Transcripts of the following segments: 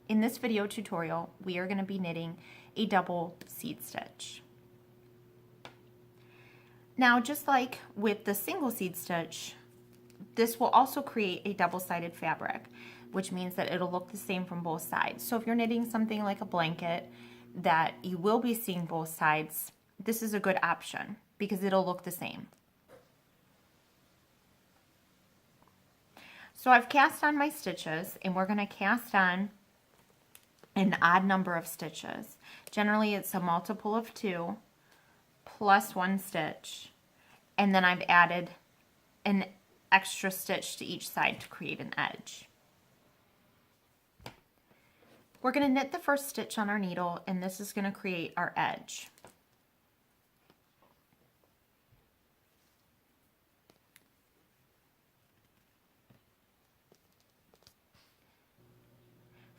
In this video tutorial, we are going to be knitting a double seed stitch. Now, just like with the single seed stitch, this will also create a double-sided fabric, which means that it'll look the same from both sides. So if you're knitting something like a blanket that you will be seeing both sides, this is a good option because it'll look the same. So I've cast on my stitches, and we're going to cast on an odd number of stitches. Generally, it's a multiple of 2 plus 1 stitch, and then I've added an extra stitch to each side to create an edge. We're going to knit the first stitch on our needle, and this is going to create our edge.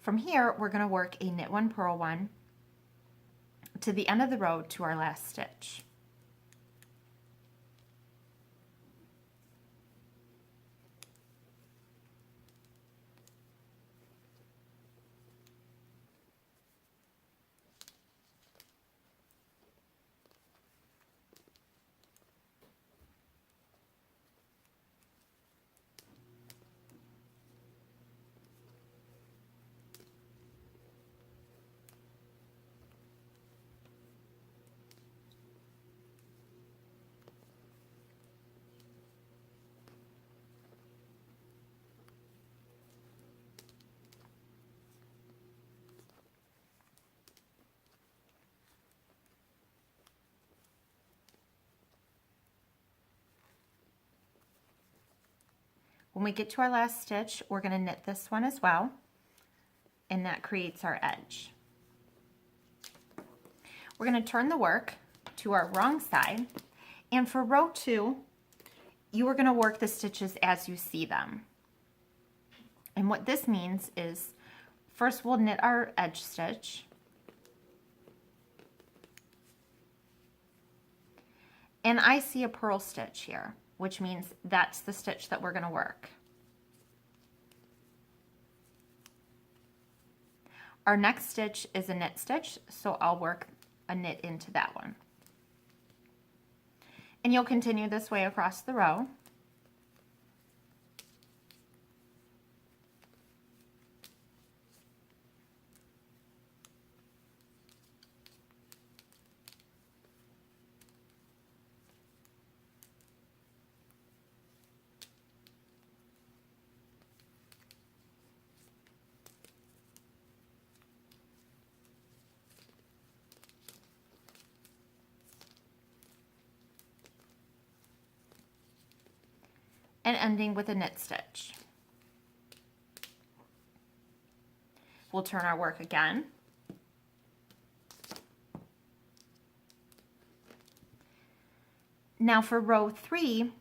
From here, we're going to work a knit 1, purl 1 to the end of the row to our last stitch. When we get to our last stitch, we're going to knit this one as well, and that creates our edge. We're going to turn the work to our wrong side, and for row 2, you are going to work the stitches as you see them. And what this means is, first we'll knit our edge stitch, and I see a purl stitch here, which means that's the stitch that we're going to work. Our next stitch is a knit stitch, so I'll work a knit into that one. And you'll continue this way across the row. And ending with a knit stitch. We'll turn our work again. Now for row 3,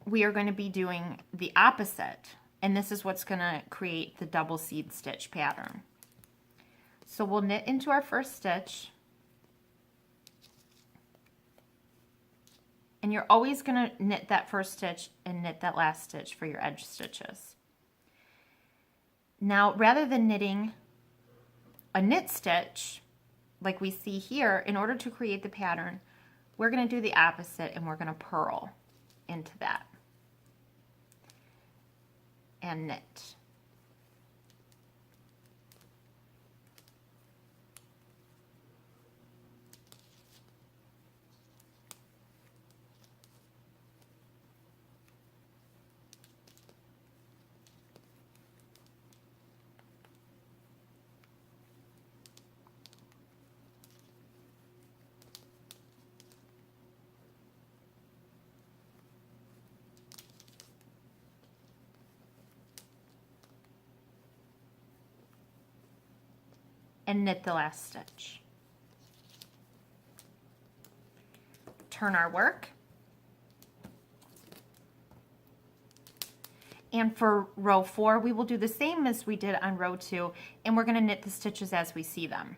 we are going to be doing the opposite, and this is what's going to create the double seed stitch pattern. So we'll knit into our first stitch, and you're always going to knit that first stitch and knit that last stitch for your edge stitches. Now, rather than knitting a knit stitch like we see here, in order to create the pattern, we're going to do the opposite, and we're going to purl into that and knit. And knit the last stitch. Turn our work. And for row 4, we will do the same as we did on row 2, and we're going to knit the stitches as we see them.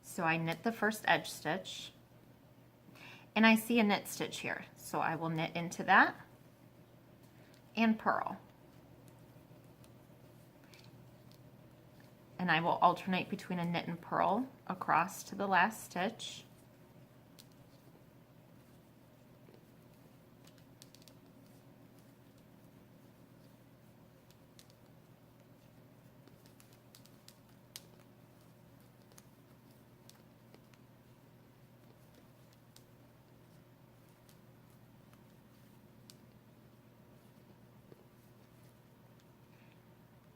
So I knit the first edge stitch, and I see a knit stitch here, so I will knit into that and purl. and I will alternate between a knit and purl across to the last stitch.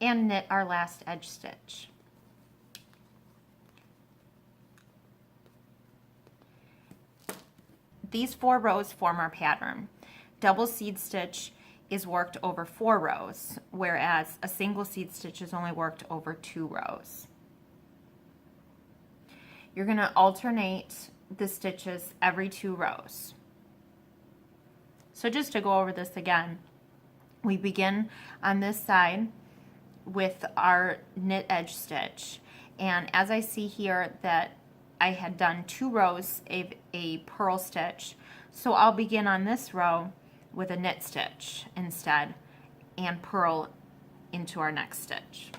And knit our last edge stitch. These 4 rows form our pattern. Double seed stitch is worked over 4 rows, whereas a single seed stitch is only worked over 2 rows. You're going to alternate the stitches every 2 rows. So just to go over this again, we begin on this side with our knit edge stitch, and as I see here that I had done 2 rows of a purl stitch, so I'll begin on this row with a knit stitch instead and purl into our next stitch.